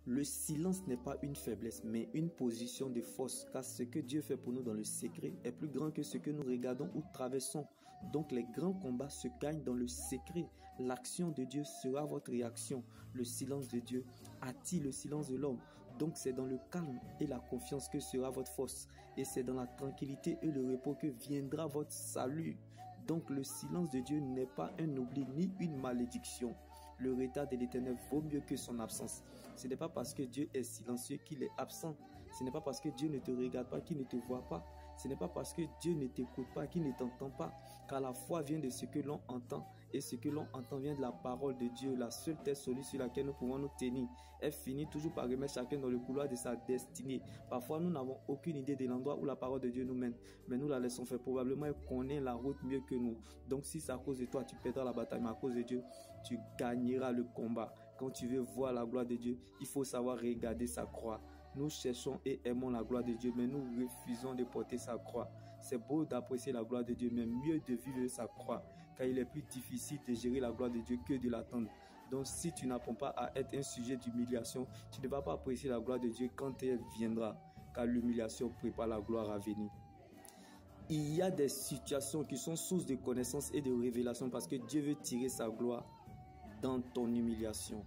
Le silence n'est pas une faiblesse, mais une position de force, car ce que Dieu fait pour nous dans le secret est plus grand que ce que nous regardons ou traversons. Donc les grands combats se gagnent dans le secret. L'action de Dieu sera votre réaction. Le silence de Dieu attire le silence de l'homme. Donc c'est dans le calme et la confiance que sera votre force. Et c'est dans la tranquillité et le repos que viendra votre salut. Donc le silence de Dieu n'est pas un oubli ni une malédiction. Le retard de l'Éternel vaut mieux que son absence. Ce n'est pas parce que Dieu est silencieux qu'il est absent. Ce n'est pas parce que Dieu ne te regarde pas qu'il ne te voit pas. Ce n'est pas parce que Dieu ne t'écoute pas qu'il ne t'entend pas. Car la foi vient de ce que l'on entend. Et ce que l'on entend vient de la parole de Dieu. La seule tête solide sur laquelle nous pouvons nous tenir. Elle finit toujours par remettre chacun dans le couloir de sa destinée. Parfois, nous n'avons aucune idée de l'endroit où la parole de Dieu nous mène. Mais nous la laissons faire. Probablement, elle connaît la route mieux que nous. Donc, si c'est à cause de toi, tu perdras la bataille. Mais à cause de Dieu, tu gagneras le combat. Quand tu veux voir la gloire de Dieu, il faut savoir regarder sa croix. Nous cherchons et aimons la gloire de Dieu, mais nous refusons de porter sa croix. C'est beau d'apprécier la gloire de Dieu, mais mieux de vivre sa croix, car il est plus difficile de gérer la gloire de Dieu que de l'attendre. Donc si tu n'apprends pas à être un sujet d'humiliation, tu ne vas pas apprécier la gloire de Dieu quand elle viendra, car l'humiliation prépare la gloire à venir. Il y a des situations qui sont source de connaissance et de révélation parce que Dieu veut tirer sa gloire dans ton humiliation.